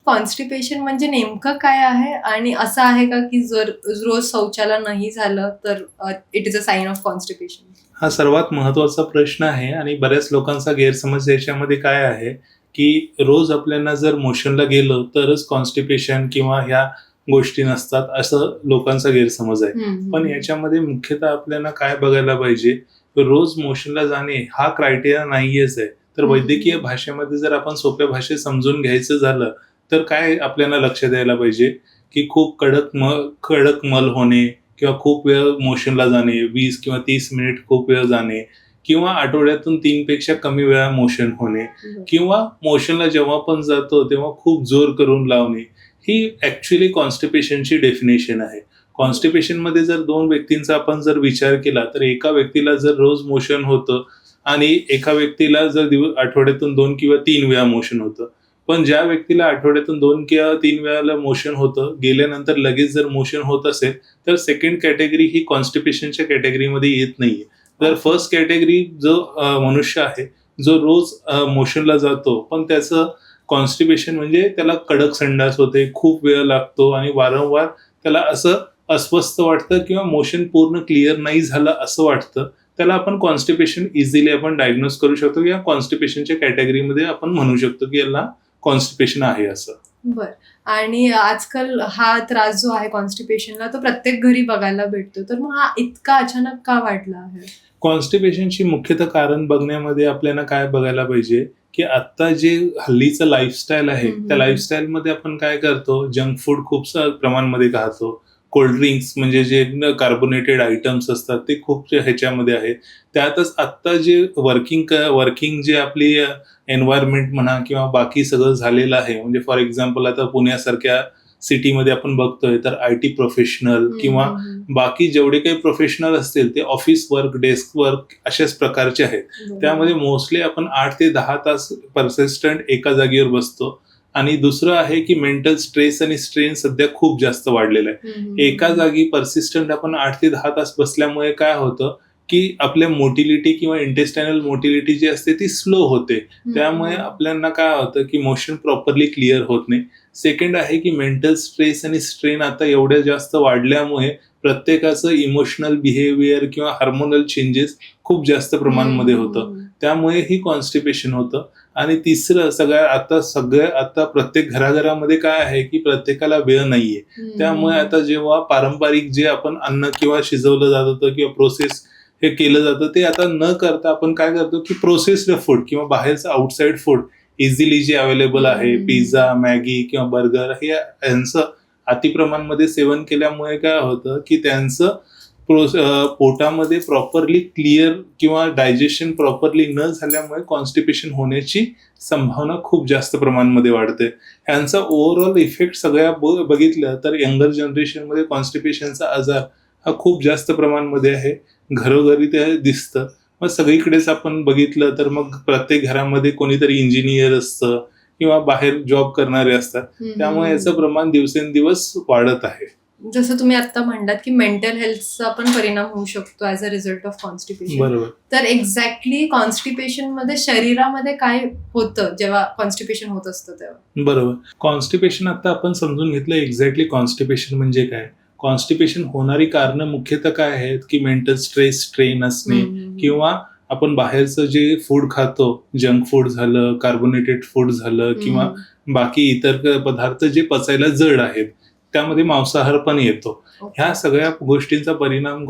Constipation म्हणजे नेमकं काय आहे आणि असं आहे का की जर रोज शौचाला नाही झालं तर it is a sign of constipation? हा सर्वात महत्वाचा प्रश्न आहे आणि बऱ्याच लोकांचा गैरसमज याच्यामध्ये काय आहे, की रोज आपल्याला जर मोशनला गेलं तरच कॉन्स्टिपेशन किंवा ह्या गोष्टी नसतात, असं लोकांचा गैरसमज आहे. पण याच्यामध्ये मुख्यतः आपल्याला काय बघायला पाहिजे, रोज मोशनला जाणे हा क्रायटेरिया नाहीयेच आहे. तर वैद्यकीय भाषेमध्ये जर आपण सोप्या भाषेत समजून घ्यायचं झालं, तर काय आपल्याला लक्ष द्यायला पाहिजे, की खूप कडक मल होणे किंवा खूप वेळ मोशनला जाणे, 20 किंवा 30 मिनिट खूप वेळ जाणे किंवा आठवड्यातून 3 पेक्षा कमी वेळा मोशन होणे किंवा मोशनला जेव्हा पण जातो तेव्हा खूप जोर करून लावणे, ही ॲक्च्युअली कॉन्स्टिपेशनची डेफिनेशन आहे. कॉन्स्टिपेशनमध्ये जर 2 व्यक्तींचा आपण जर विचार केला, तर एका व्यक्तीला जर रोज मोशन होतं आणि एका व्यक्तीला जर आठवड्यातून 2 किंवा 3 वेळा मोशन होतं. पण ज्या व्यक्तीला आठवड्यातून 2 किंवा 3 वेळेला मोशन होतं, गेल्यानंतर लगेच जर मोशन होत असेल, तर सेकंड कॅटेगरी ही कॉन्स्टिपेशनच्या कॅटेगरीमध्ये येत नाहीये. तर फर्स्ट कॅटेगरी जो मनुष्य आहे, जो रोज मोशनला जातो, पण त्याचं कॉन्स्टिपेशन म्हणजे त्याला कडक संडास होते, खूप वेळ लागतो आणि वारंवार त्याला असं अस्वस्थ वाटतं किंवा मोशन पूर्ण क्लिअर नाही झालं असं वाटतं. त्याला आपण कॉन्स्टिपेशन इझिली आपण डायग्नोज करू शकतो किंवा कॉन्स्टिपेशनच्या कॅटेगरीमध्ये आपण म्हणू शकतो की याला कॉन्स्टिपेशन आहे असं. बरं. आणि आजकाल हा त्रास जो आहे कॉन्स्टिपेशनला तो प्रत्येक घरी बघायला भेटतो. तर मग हा इतका अचानक का वाढला आहे? कॉन्स्टिपेशनची मुख्यतः कारण बघण्यामध्ये आपल्याला काय बघायला पाहिजे, की आत्ता जे हल्लीचं लाईफस्टाईल आहे, त्या लाईफस्टाईलमध्ये आपण काय करतो, जंक फूड खूप प्रमाणामध्ये खातो. कोल्ड ड्रिंक्स म्हणजे जे कार्बोनेटेड आयटम्स असतात ते खूप ह्याच्यामध्ये आहेत. त्यातच आत्ता जे वर्किंग जे आपली एन्व्हायरमेंट म्हणा किंवा बाकी सगळं झालेलं आहे. म्हणजे फॉर एक्झाम्पल आता पुण्यासारख्या सिटीमध्ये आपण बघतोय तर आय-टी प्रोफेशनल किंवा बाकी जेवढे काही प्रोफेशनल असतील ते ऑफिस वर्क, डेस्क वर्क अशाच प्रकारचे आहेत. त्यामध्ये मोस्टली आपण 8 ते 10 तास परसिस्टंट एका जागेवर बसतो. आणि दुसरं आहे की मेंटल स्ट्रेस आणि स्ट्रेन सध्या खूप जास्त वाढलेलं आहे. एका जागी परसिस्टंट आपण 8 ते 10 तास बसल्यामुळे काय होतं, की आपल्या मोटिलिटी किंवा इंटेस्टायनल मोटिलिटी जी असते ती स्लो होते. त्यामुळे आपल्याला काय होतं, की मोशन प्रॉपरली क्लिअर होत नाही. सेकंड आहे की मेंटल स्ट्रेस आणि स्ट्रेन आता एवढ्या जास्त वाढल्यामुळे प्रत्येकाचं इमोशनल बिहेवियर किंवा हार्मोनल चेंजेस खूप जास्त प्रमाणामध्ये होतं. त्यामुळे ही कॉन्स्टिपेशन होतं. आणि तिसरं आता प्रत्येक घराघरामध्ये काय आहे की प्रत्येकाला वेळ नाहीये. त्यामुळे आता जेव्हा पारंपरिक जे आपण अन्न किंवा शिजवलं जात होतं किंवा प्रोसेस हे केलं जातं ते आता न करता आपण काय करतो की प्रोसेस्ड फूड किंवा बाहेरचं आउटसाइड फूड इझिली जे अवेलेबल आहे, पिझ्झा, मॅगी किंवा बर्गर हे यांचं अतिप्रमाणामध्ये सेवन केल्यामुळे काय होतं की त्यांचं पोटामध्ये प्रॉपरली क्लिअर किंवा डायजेशन प्रॉपरली न झाल्यामुळे कॉन्स्टिपेशन होण्याची संभावना खूप जास्त प्रमाणामध्ये वाढते. ह्यांचा ओव्हरऑल इफेक्ट सगळ्या बघितलं तर यंगर जनरेशनमध्ये कॉन्स्टिपेशनचा आजार हा खूप जास्त प्रमाणामध्ये आहे. घरोघरी ते दिसतं. मग सगळीकडेच आपण बघितलं तर मग प्रत्येक घरामध्ये कोणीतरी इंजिनियर असतं किंवा बाहेर जॉब करणारे असतात. त्यामुळे याचं प्रमाण दिवसेंदिवस वाढत आहे. जसं तुम्ही आता म्हणलात की मेंटल हेल्थचा पण परिणाम होऊ शकतो as a result of constipation. बरोबर. तर एक्झॅक्टली कॉन्स्टिपेशन मध्ये शरीरामध्ये काय होतं जेव्हा कॉन्स्टिपेशन होत असतं तेव्हा? बरोबर. कॉन्स्टिपेशन आता आपण समजून घेतलं एक्झॅक्टली कॉन्स्टिपेशन म्हणजे काय. कॉन्स्टिपेशन होणारी कारणं मुख्यतः काय आहेत की मेंटल स्ट्रेस, स्ट्रेन असणे किंवा आपण बाहेरचं जे फूड खातो, जंक फूड झालं, कार्बोनेटेड फूड झालं किंवा बाकी इतर पदार्थ जे पचायला जड आहेत, त्यामध्ये मांसाहार पण येतो. ह्या सगळ्या गोष्टींचा परिणाम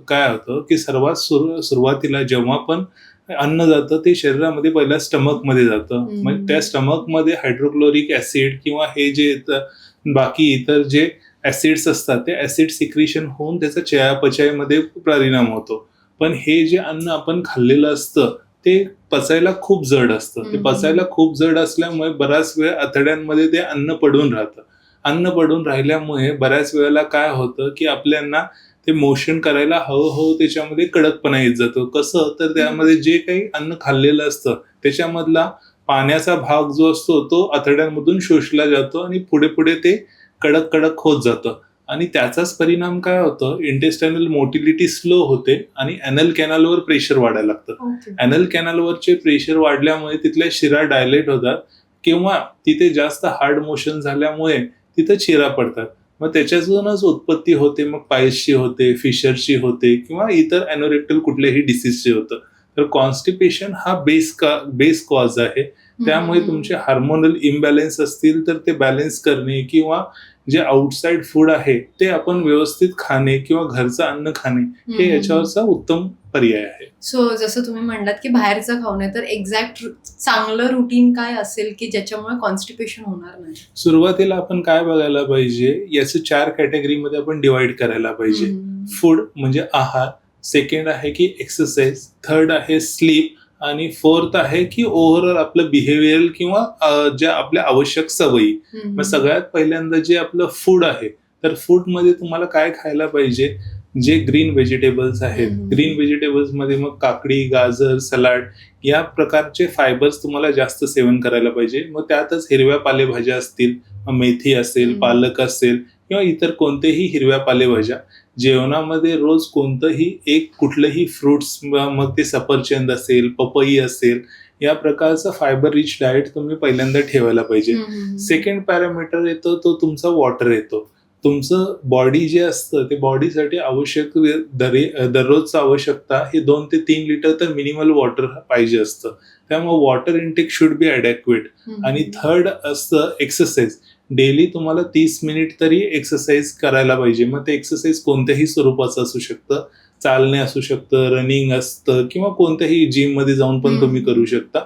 काय होतं की सर्वात सुरुवातीला जेव्हा पण अन्न जातं ते शरीरामध्ये पहिला स्टमकमध्ये जातं. मग त्या स्टमकमध्ये हायड्रोक्लोरिक ऍसिड किंवा हे जे बाकी इतर जे ऍसिड्स असतात ते ऍसिड सिक्रिशन होऊन त्याचा चयापचयमध्ये परिणाम होतो. पण हे जे अन्न आपण खाल्लेलं असतं ते पचायला खूप जड असतं. ते पचायला खूप जड असल्यामुळे बराच वेळ आतड्यांमध्ये ते अन्न पडून राहतं. अन्न पडून राहिल्यामुळे बऱ्याच वेळेला काय होतं की आपल्याला ते मोशन करायला हळूहळू त्याच्यामध्ये कडकपणा येत जातो. कसं तर त्यामध्ये जे काही अन्न खाल्लेलं असतं त्याच्यामधला पाण्याचा भाग जो असतो तो आतड्यांमधून शोषला जातो आणि पुढे पुढे ते कडक होत जातं. आणि त्याचाच परिणाम काय होतं, इंटेस्टायनल मोटिलिटी स्लो होते आणि ॲनल कॅनलवर प्रेशर वाढायला लागतं. ॲनल कॅनलवरचे प्रेशर वाढल्यामुळे तिथल्या शिरा डायलेट होतात किंवा तिथे जास्त हार्ड मोशन झाल्यामुळे तिथं चिरा पडतात. मग त्याच्यातूनच उत्पत्ती होते, मग पायल्सची होते, फिशरची होते किंवा इतर अॅनोरेक्टल कुठल्याही डिसीजचे होतं. तर कॉन्स्टिपेशन हा बेस कॉज आहे. त्यामुळे तुमचे हार्मोनल इम्बॅलन्स असतील तर ते बॅलन्स करणे किंवा जे आउटसाइड फूड आहे ते आपण व्यवस्थित खाणे किंवा घरचं अन्न खाणे हे याच्यावरचा उत्तम पर्याय आहे. सो जसं तुम्ही म्हणलात की बाहेरचं खाऊ नये, तर एक्झॅक्ट चांगलं रुटीन काय असेल की ज्याच्यामुळे कॉन्स्टिपेशन होणार नाही? सुरुवातीला आपण काय बघायला पाहिजे, याचे 4 कॅटेगरीमध्ये आपण डिवाइड करायला पाहिजे. फूड म्हणजे आहार, सेकंड आहे की एक्सरसाइज, थर्ड आहे स्लीप आणि फोर्थ आहे की ओव्हरऑल आपलं बिहेवियर किंवा ज्या आपल्या आवश्यक सवयी. मग सगळ्यात पहिल्यांदा जे आपलं फूड आहे, तर फूडमध्ये तुम्हाला काय खायला पाहिजे, जे ग्रीन व्हेजिटेबल्स आहेत. ग्रीन व्हेजिटेबल्स मध्ये मग काकडी, गाजर, सलाड या प्रकारचे फायबर्स तुम्हाला जास्त सेवन करायला पाहिजे. मग त्यातच हिरव्या पालेभाज्या असतील, मेथी असेल, पालक असेल किंवा इतर कोणतेही हिरव्या पालेभाज्या. जेवणामध्ये रोज कोणतंही एक कुठलंही फ्रुट्स, मग ते सफरचंद असेल, पपई असेल, या प्रकारचं फायबर रिच डाएट तुम्ही पहिल्यांदा ठेवायला पाहिजे. सेकंड पॅरामीटर येतो तो तुमचा वॉटर येतो. तुमचं बॉडी जे असतं ते बॉडीसाठी आवश्यक दररोजचं आवश्यकता हे 2 ते 3 लिटर तर मिनिमल वॉटर पाहिजे असतं. त्यामुळे वॉटर इनटेक शुड बी ॲडेक्वेट. आणि थर्ड असतं एक्सरसाइज. डेली तुम्हाला 30 मिनिट तरी एक्सरसाइज करायला पाहिजे. मग ते एक्सरसाइज कोणत्याही स्वरूपाचं असू शकतं, चालणे असू शकतं, रनिंग असतं किंवा कोणत्याही जिममध्ये जाऊन पण तुम्ही करू शकता.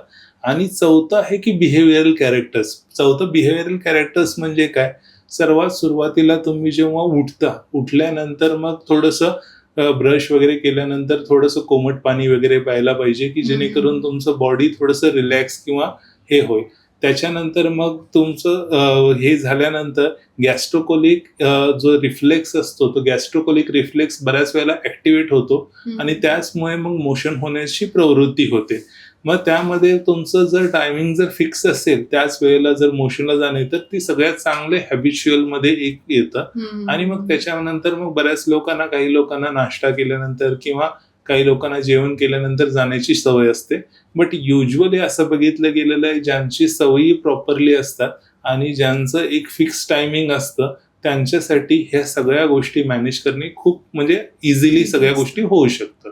आणि चौथं आहे की बिहेवियरल कॅरेक्टर्स. चौथं बिहेवियरल कॅरेक्टर्स म्हणजे काय, सर्वात सुरुवातीला तुम्ही जेव्हा उठल्यानंतर मग थोडंसं ब्रश वगैरे केल्यानंतर थोडंसं कोमट पाणी वगैरे प्यायला पाहिजे की जेणेकरून तुमचं बॉडी थोडंसं रिलॅक्स किंवा हे होईल. त्याच्यानंतर मग तुमचं हे झाल्यानंतर गॅस्ट्रोकोलिक जो रिफ्लेक्स असतो तो गॅस्ट्रोकोलिक रिफ्लेक्स बऱ्याच वेळेला ऍक्टिव्हेट होतो आणि त्याचमुळे मग मोशन होण्याची प्रवृत्ती होते. मग त्यामध्ये तुमचं जर टायमिंग जर फिक्स असेल त्याच वेळेला जर मोशनला जाणे, तर ती सगळ्यात चांगले हॅबिच्युअल मध्ये एक येतं. आणि मग त्याच्यानंतर मग बऱ्याच लोकांना, काही लोकांना नाश्ता केल्यानंतर किंवा काही लोकांना जेवण केल्यानंतर जाण्याची सवय असते. बट युजली असं बघितलं गेलेलं आहे, ज्यांची सवयी प्रॉपरली असतात आणि ज्यांचं एक फिक्स टायमिंग असतं त्यांच्यासाठी ह्या सगळ्या गोष्टी मॅनेज करणे खूप म्हणजे इझिली सगळ्या गोष्टी होऊ शकतात.